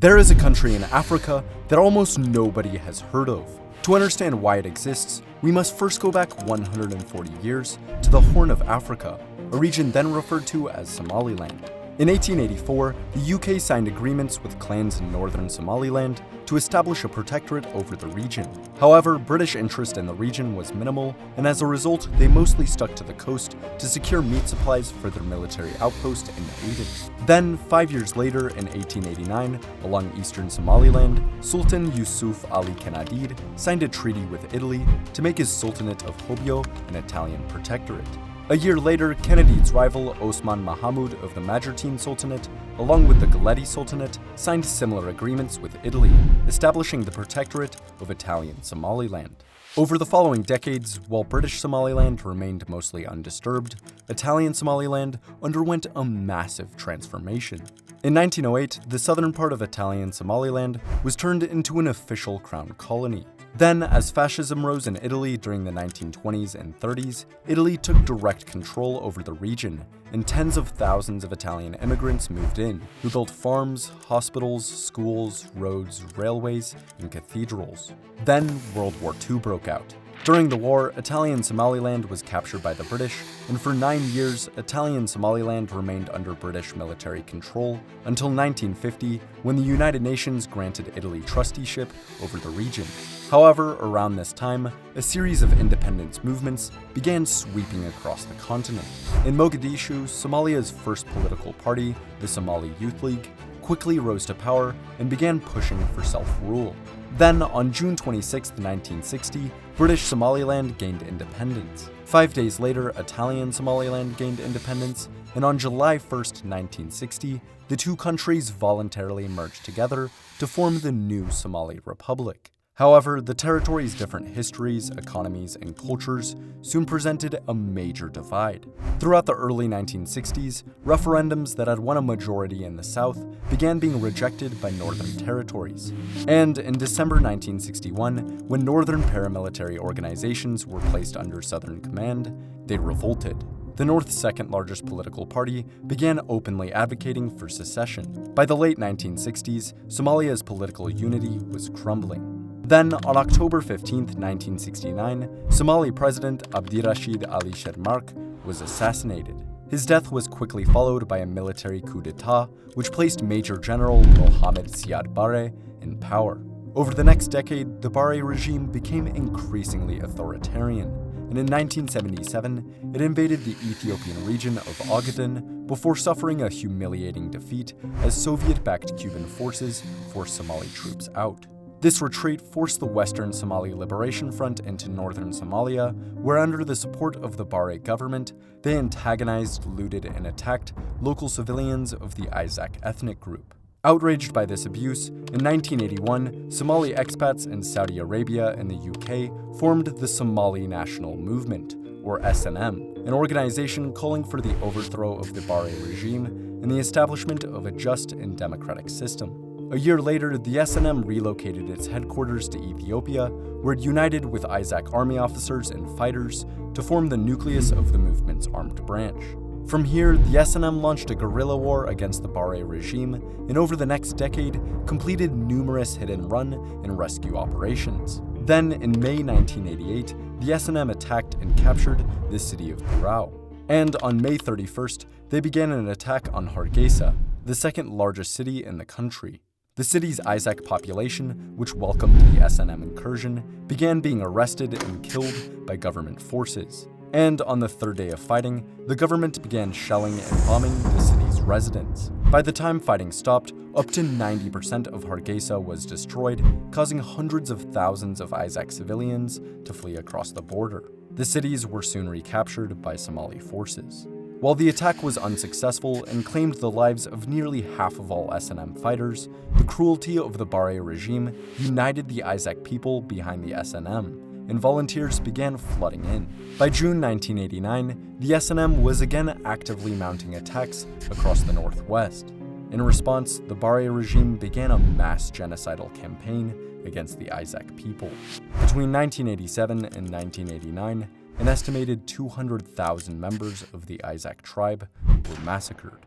There is a country in Africa that almost nobody has heard of. To understand why it exists, we must first go back 140 years to the Horn of Africa, a region then referred to as Somaliland. In 1884, the UK signed agreements with clans in northern Somaliland to establish a protectorate over the region. However, British interest in the region was minimal, and as a result, they mostly stuck to the coast to secure meat supplies for their military outpost in Aden. Then, 5 years later, in 1889, along eastern Somaliland, Sultan Yusuf Ali Kennedy signed a treaty with Italy to make his Sultanate of Hobyo an Italian protectorate. A year later, Kennedy's rival Osman Mahmud of the Majeerteen Sultanate, along with the Galeti Sultanate, signed similar agreements with Italy, establishing the Protectorate of Italian Somaliland. Over the following decades, while British Somaliland remained mostly undisturbed, Italian Somaliland underwent a massive transformation. In 1908, the southern part of Italian Somaliland was turned into an official crown colony. Then, as fascism rose in Italy during the 1920s and 30s, Italy took direct control over the region, and tens of thousands of Italian immigrants moved in, who built farms, hospitals, schools, roads, railways, and cathedrals. Then, World War II broke out. During the war, Italian Somaliland was captured by the British, and for 9 years, Italian Somaliland remained under British military control until 1950, when the United Nations granted Italy trusteeship over the region. However, around this time, a series of independence movements began sweeping across the continent. In Mogadishu, Somalia's first political party, the Somali Youth League, quickly rose to power and began pushing for self-rule. Then, on June 26, 1960, British Somaliland gained independence. 5 days later, Italian Somaliland gained independence, and on July 1, 1960, the two countries voluntarily merged together to form the new Somali Republic. However, the territory's different histories, economies, and cultures soon presented a major divide. Throughout the early 1960s, referendums that had won a majority in the South began being rejected by northern territories. And in December 1961, when northern paramilitary organizations were placed under Southern command, they revolted. The North's second largest political party began openly advocating for secession. By the late 1960s, Somalia's political unity was crumbling. Then, on October 15, 1969, Somali President Abdirashid Ali Shermarke was assassinated. His death was quickly followed by a military coup d'etat, which placed Major General Mohammed Siad Barre in power. Over the next decade, the Barre regime became increasingly authoritarian, and in 1977, it invaded the Ethiopian region of Ogaden before suffering a humiliating defeat as Soviet-backed Cuban forces forced Somali troops out. This retreat forced the Western Somali Liberation Front into northern Somalia, where under the support of the Barre government, they antagonized, looted, and attacked local civilians of the Isaac ethnic group. Outraged by this abuse, in 1981, Somali expats in Saudi Arabia and the UK formed the Somali National Movement, or SNM, an organization calling for the overthrow of the Barre regime and the establishment of a just and democratic system. A year later, the SNM relocated its headquarters to Ethiopia, where it united with Isaac army officers and fighters to form the nucleus of the movement's armed branch. From here, the SNM launched a guerrilla war against the Barre regime, and over the next decade, completed numerous hit-and-run and rescue operations. Then, in May 1988, the SNM attacked and captured the city of Barre. And on May 31st, they began an attack on Hargeisa, the second largest city in the country. The city's Isaac population, which welcomed the SNM incursion, began being arrested and killed by government forces. And on the third day of fighting, the government began shelling and bombing the city's residents. By the time fighting stopped, up to 90% of Hargeisa was destroyed, causing hundreds of thousands of Isaac civilians to flee across the border. The cities were soon recaptured by Somali forces. While the attack was unsuccessful and claimed the lives of nearly half of all SNM fighters, the cruelty of the Barre regime united the Isaac people behind the SNM, and volunteers began flooding in. By June 1989, the SNM was again actively mounting attacks across the northwest. In response, the Barre regime began a mass genocidal campaign against the Isaac people. Between 1987 and 1989, an estimated 200,000 members of the Isaac tribe were massacred.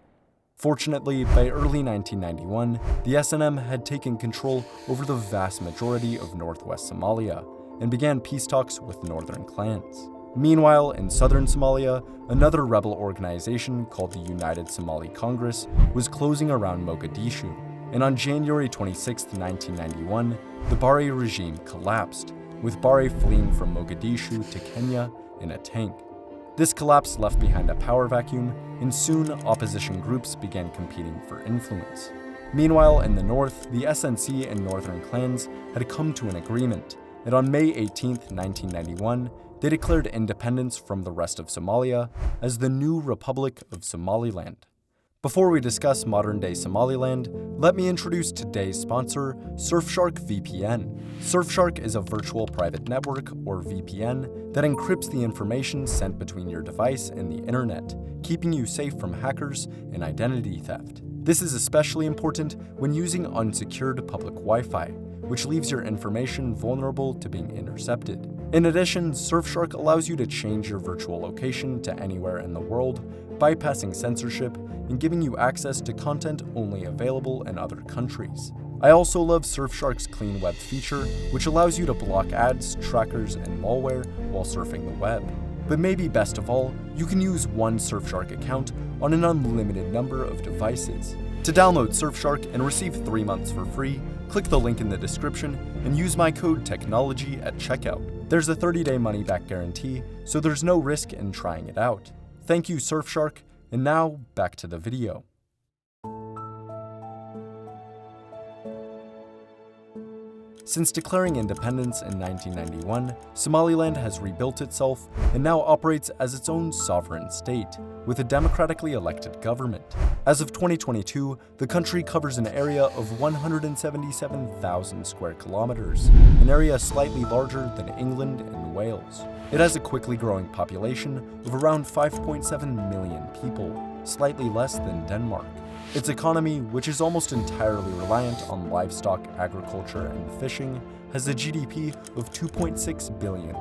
Fortunately, by early 1991, the SNM had taken control over the vast majority of northwest Somalia and began peace talks with northern clans. Meanwhile, in southern Somalia, another rebel organization called the United Somali Congress was closing around Mogadishu, and on January 26, 1991, the Barre regime collapsed, with Barre fleeing from Mogadishu to Kenya in a tank. This collapse left behind a power vacuum, and soon opposition groups began competing for influence. Meanwhile, in the north, the SNC and northern clans had come to an agreement, and on May 18, 1991, they declared independence from the rest of Somalia as the new Republic of Somaliland. Before we discuss modern-day Somaliland, let me introduce today's sponsor, Surfshark VPN. Surfshark is a virtual private network, or VPN, that encrypts the information sent between your device and the internet, keeping you safe from hackers and identity theft. This is especially important when using unsecured public Wi-Fi, which leaves your information vulnerable to being intercepted. In addition, Surfshark allows you to change your virtual location to anywhere in the world, bypassing censorship and giving you access to content only available in other countries. I also love Surfshark's Clean Web feature, which allows you to block ads, trackers, and malware while surfing the web. But maybe best of all, you can use one Surfshark account on an unlimited number of devices. To download Surfshark and receive 3 months for free, click the link in the description and use my code TECHNOLOGY at checkout. There's a 30-day money-back guarantee, so there's no risk in trying it out. Thank you, Surfshark, and now back to the video. Since declaring independence in 1991, Somaliland has rebuilt itself and now operates as its own sovereign state, with a democratically elected government. As of 2022, the country covers an area of 177,000 square kilometers, an area slightly larger than England and Wales. It has a quickly growing population of around 5.7 million people, slightly less than Denmark. Its economy, which is almost entirely reliant on livestock, agriculture, and fishing, has a GDP of $2.6 billion.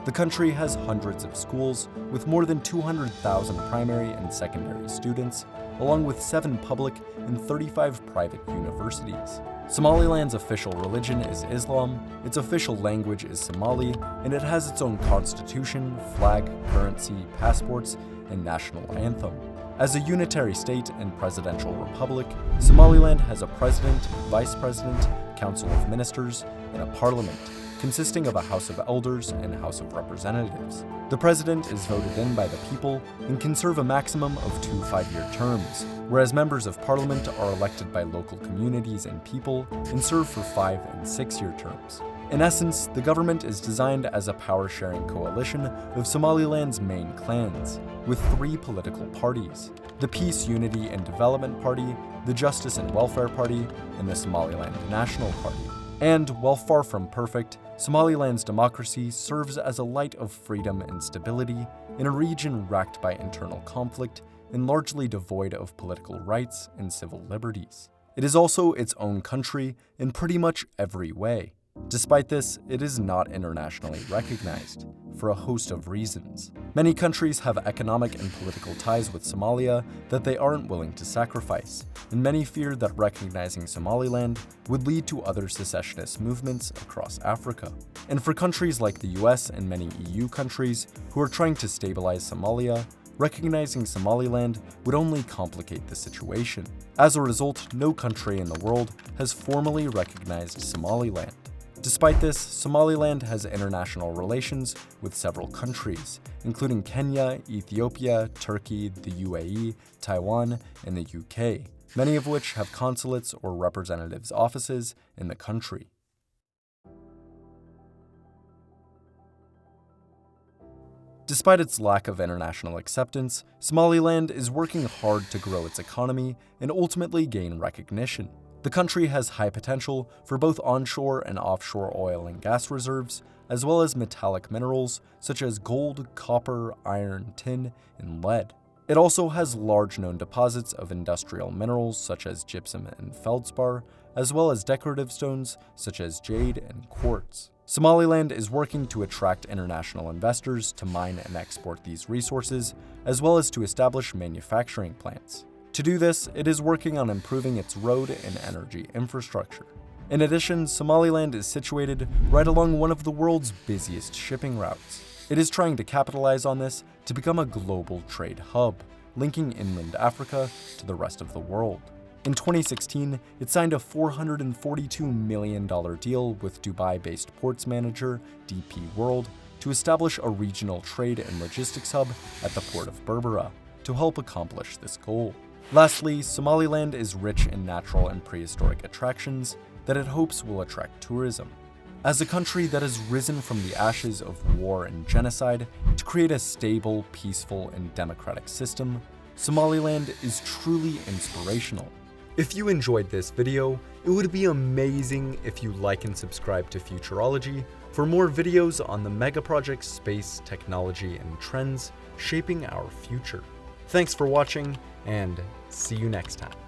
The country has hundreds of schools, with more than 200,000 primary and secondary students, along with 7 public and 35 private universities. Somaliland's official religion is Islam, its official language is Somali, and it has its own constitution, flag, currency, passports, and national anthem. As a unitary state and presidential republic, Somaliland has a president, vice president, council of ministers, and a parliament, consisting of a House of Elders and House of Representatives. The president is voted in by the people and can serve a maximum of 2 5-year terms, whereas members of parliament are elected by local communities and people and serve for 5 and 6-year terms. In essence, the government is designed as a power-sharing coalition of Somaliland's main clans, with 3 political parties: the Peace, Unity, and Development Party, the Justice and Welfare Party, and the Somaliland National Party. And, while far from perfect, Somaliland's democracy serves as a light of freedom and stability in a region racked by internal conflict and largely devoid of political rights and civil liberties. It is also its own country in pretty much every way. Despite this, it is not internationally recognized, for a host of reasons. Many countries have economic and political ties with Somalia that they aren't willing to sacrifice, and many fear that recognizing Somaliland would lead to other secessionist movements across Africa. And for countries like the US and many EU countries who are trying to stabilize Somalia, recognizing Somaliland would only complicate the situation. As a result, no country in the world has formally recognized Somaliland. Despite this, Somaliland has international relations with several countries, including Kenya, Ethiopia, Turkey, the UAE, Taiwan, and the UK, many of which have consulates or representatives' offices in the country. Despite its lack of international acceptance, Somaliland is working hard to grow its economy and ultimately gain recognition. The country has high potential for both onshore and offshore oil and gas reserves, as well as metallic minerals such as gold, copper, iron, tin, and lead. It also has large known deposits of industrial minerals such as gypsum and feldspar, as well as decorative stones such as jade and quartz. Somaliland is working to attract international investors to mine and export these resources, as well as to establish manufacturing plants. To To do this, it is working on improving its road and energy infrastructure. In addition, Somaliland is situated right along one of the world's busiest shipping routes. It is trying to capitalize on this to become a global trade hub, linking inland Africa to the rest of the world. In 2016, it signed a $442 million deal with Dubai-based ports manager DP World to establish a regional trade and logistics hub at the port of Berbera to help accomplish this goal. Lastly, Somaliland is rich in natural and prehistoric attractions that it hopes will attract tourism. As a country that has risen from the ashes of war and genocide to create a stable, peaceful, and democratic system, Somaliland is truly inspirational. If you enjoyed this video, it would be amazing if you like and subscribe to Futurology for more videos on the megaprojects, space, technology, and trends shaping our future. Thanks for watching, and see you next time.